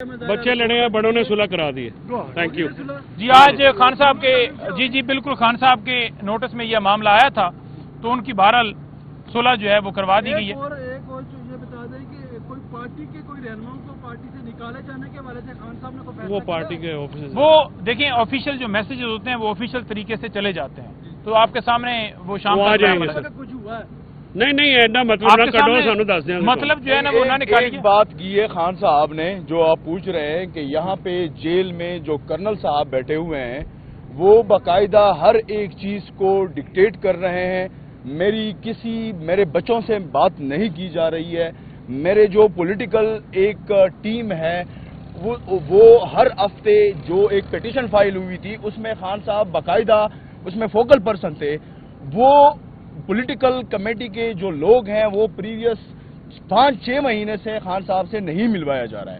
بچے لڑے ہیں، بڑوں نے صلح کرا دی ہے. Thank you. جی آج خان صاحب کے جی بالکل خان صاحب کے نوٹس میں یہ معاملہ آیا تھا تو ان کی بہرحال صلح جو ہے وہ کروا دی گئی ہے. ایک اور یہ بتا دیں کہ کوئی پارٹی کے کوئی رہنماؤں کو پارٹی سے نکالے جانے کے حوالے سے خان صاحب نے کوئی وہ پارٹی کے آفس وہ دیکھیں آفیشیل جو میسیجز ہوتے ہیں وہ آفیشیل طریقے سے چلے جاتے ہیں تو آپ کے سامنے وہ شام آ جائیں گے. کچھ ہوا ہے نہیں ایڈا مطلب نہ کٹو سانو دس دیں. مطلب جو ہے نا وہ انہوں نے کہا ایک بات کی ہے خان صاحب نے جو آپ پوچھ رہے ہیں کہ یہاں پہ جیل میں جو کرنل صاحب بیٹھے ہوئے ہیں وہ باقاعدہ ہر ایک چیز کو ڈکٹیٹ کر رہے ہیں. میرے بچوں سے بات نہیں کی جا رہی ہے. میرے جو پولیٹیکل ایک ٹیم ہے وہ ہر ہفتے جو ایک پیٹیشن فائل ہوئی تھی اس میں خان صاحب باقاعدہ اس میں فوکل پرسن تھے. وہ پولیٹیکل کمیٹی کے جو لوگ ہیں وہ پریویس 5-6 مہینے سے خان صاحب سے نہیں ملوایا جا رہا ہے.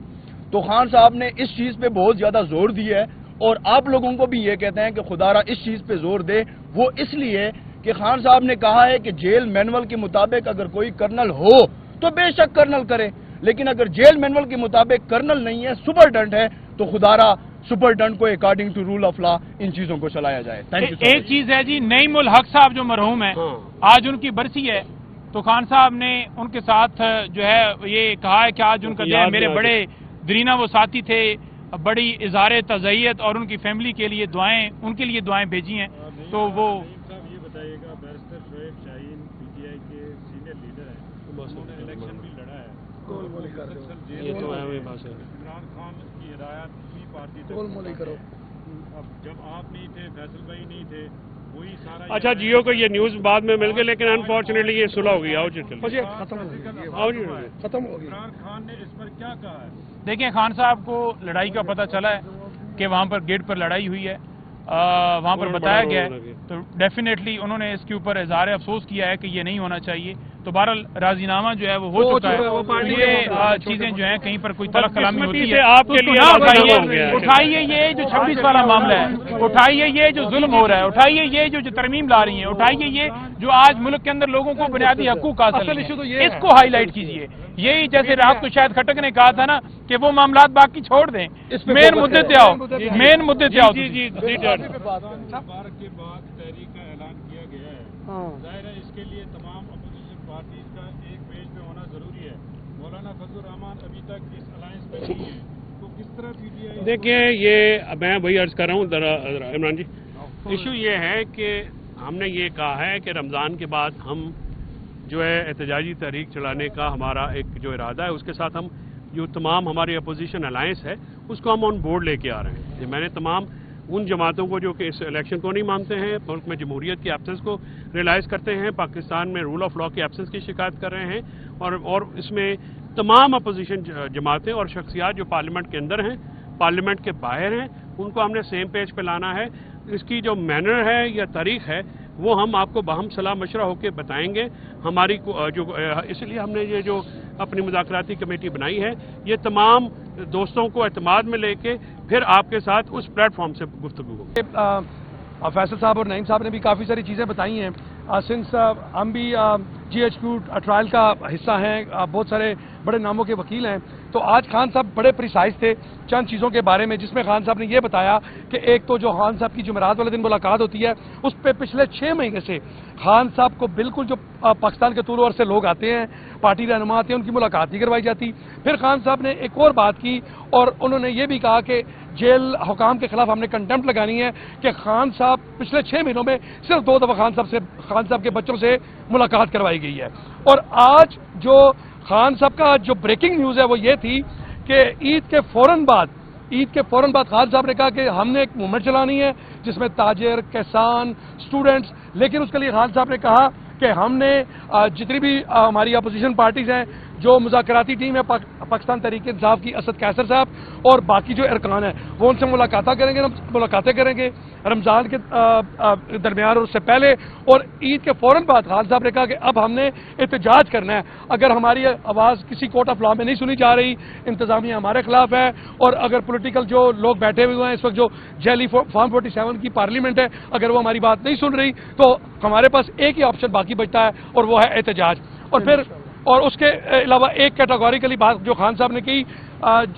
تو خان صاحب نے اس چیز پہ بہت زیادہ زور دیا ہے اور آپ لوگوں کو بھی یہ کہتے ہیں کہ خدا را اس چیز پہ زور دے. وہ اس لیے کہ خان صاحب نے کہا ہے کہ جیل مینول کے مطابق اگر کوئی کرنل ہو تو بے شک کرنل کرے، لیکن اگر جیل مینول کے مطابق کرنل نہیں ہے سپرڈنٹ ہے تو خدا را سپرڈنٹ کو according to rule of law ان چیزوں کو چلایا جائے. ایک چیز ہے جی نعیم الحق صاحب جو مرحوم ہیں آج ان کی برسی ہے تو خان صاحب نے ان کے ساتھ جو ہے یہ کہا ہے کہ آج ان کا جو ہے میرے بڑے درینہ وہ ساتھی تھے، بڑی اظہار تعزیت اور ان کی فیملی کے لیے دعائیں ان کے لیے دعائیں بھیجی ہیں. تو وہ یہ بتائیے گا barrister Shoaib Shaheen P T I کے سینئر لیڈر ہیں، انہوں نے الیکشن بھی لڑا ہے. عمران خان کی ہدایت اسی پارٹی تک. اب جب آپ نہیں تھے، فیصل بھائی نہیں تھے، وہی سارا. اچھا جیو کو یہ نیوز بعد میں مل گئی لیکن انفارچونیٹلی یہ صلح ہو گئی. آؤ جی ختم ہو گئی. عمران خان نے اس پر کیا کہا ہے؟ دیکھیں خان صاحب کو لڑائی کا پتہ چلا ہے کہ وہاں پر گیٹ پر لڑائی ہوئی ہے، وہاں پر بتایا گیا ہے تو ڈیفینیٹلی انہوں نے اس کے اوپر اظہار افسوس کیا ہے کہ یہ نہیں ہونا چاہیے. تو بہرحال راضی نامہ جو ہے وہ ہو چکا ہے. یہ چیزیں جو ہیں کہیں پر کوئی تلخ کلامی ہوتی ہے آپ کے لیے اٹھائیے یہ جو 26 والا معاملہ ہے، اٹھائیے یہ جو ظلم ہو رہا ہے، اٹھائیے یہ جو ترمیم لا رہی ہیں، اٹھائیے یہ جو آج ملک کے اندر لوگوں کو بنیادی حقوق حاصل ہیں، اس کو ہائی لائٹ کیجیے. یہی جیسے رات کو شاید کھٹک نے کہا تھا نا کہ وہ معاملات باقی چھوڑ دیں، مین مدعے پہ آؤ، مین مدعے پہ آؤ. مبارک کے بعد تحریک کا اعلان کیا گیا ہے، ظاہر ہے اس کے لیے تمام اپوزیشن پارٹیز کا ایک پیج پہ ہونا ضروری ہے. مولانا فضل الرحمان ابھی تک اس الائنس میں نہیں ہے تو کس طرح پی ٹی آئی؟ دیکھیں یہ میں وہی عرض کر رہا ہوں عمران جی، ایشو یہ ہے کہ ہم نے یہ کہا ہے کہ رمضان کے بعد ہم جو ہے احتجاجی تحریک چلانے کا ہمارا ایک جو ارادہ ہے اس کے ساتھ ہم جو تمام ہماری اپوزیشن الائنس ہے اس کو ہم آن بورڈ لے کے آ رہے ہیں. میں نے تمام ان جماعتوں کو جو کہ اس الیکشن کو نہیں مانتے ہیں، ملک میں جمہوریت کی ایبسنس کو ریلائز کرتے ہیں، پاکستان میں رول آف لا کی ایبسنس کی شکایت کر رہے ہیں اور اس میں تمام اپوزیشن جماعتیں اور شخصیات جو پارلیمنٹ کے اندر ہیں، پارلیمنٹ کے باہر ہیں، ان کو ہم نے سیم پیج پہ لانا ہے. اس کی جو مینر ہے یا تاریخ ہے وہ ہم آپ کو باہم صلاح مشورہ ہو کے بتائیں گے. ہماری جو اس لیے ہم نے یہ جو اپنی مذاکراتی کمیٹی بنائی ہے یہ تمام دوستوں کو اعتماد میں لے کے پھر آپ کے ساتھ اس پلیٹ فارم سے گفتگو ہوگی. فیصل صاحب اور نعیم صاحب نے بھی کافی ساری چیزیں بتائی ہیں. سنس ہم بھی جی ایچ کیو ٹرائل کا حصہ ہیں، بہت سارے بڑے ناموں کے وکیل ہیں. تو آج خان صاحب بڑے پریسائز تھے چند چیزوں کے بارے میں، جس میں خان صاحب نے یہ بتایا کہ ایک تو جو خان صاحب کی جمعرات والے دن ملاقات ہوتی ہے اس پہ پچھلے 6 مہینے سے خان صاحب کو بالکل جو پاکستان کے طول و عرض سے لوگ آتے ہیں، پارٹی رہنما آتے ہیں، ان کی ملاقات نہیں کروائی جاتی. پھر خان صاحب نے ایک اور بات کی اور انہوں نے یہ بھی کہا کہ جیل حکام کے خلاف ہم نے کنٹمپٹ لگانی ہے کہ خان صاحب پچھلے 6 مہینوں میں صرف 2 دفعہ خان صاحب کے بچوں سے ملاقات کروائی گئی ہے. اور آج جو خان صاحب کا جو بریکنگ نیوز ہے وہ یہ تھی کہ عید کے فوراً بعد خان صاحب نے کہا کہ ہم نے ایک موومنٹ چلانی ہے جس میں تاجر، کسان، سٹوڈنٹس، لیکن اس کے لیے خان صاحب نے کہا کہ ہم نے جتنی بھی ہماری اپوزیشن پارٹیز ہیں، جو مذاکراتی ٹیم ہے پاکستان تحریک انصاف کی اسد کیسر صاحب اور باقی جو ارکان ہیں وہ ان سے ملاقاتیں کریں گے رمضان کے درمیان اور اس سے پہلے. اور عید کے فوراً بعد خان صاحب نے کہا کہ اب ہم نے احتجاج کرنا ہے. اگر ہماری آواز کسی کورٹ آف لا میں نہیں سنی جا رہی، انتظامیہ ہمارے خلاف ہے، اور اگر پولیٹیکل جو لوگ بیٹھے ہوئے ہیں اس وقت جو جیلی فارم 47 کی پارلیمنٹ ہے، اگر وہ ہماری بات نہیں سن رہی تو ہمارے پاس ایک ہی آپشن باقی بچتا ہے اور وہ ہے احتجاج. اور پھر اور اس کے علاوہ ایک کیٹاگوریکلی بات جو خان صاحب نے کی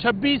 26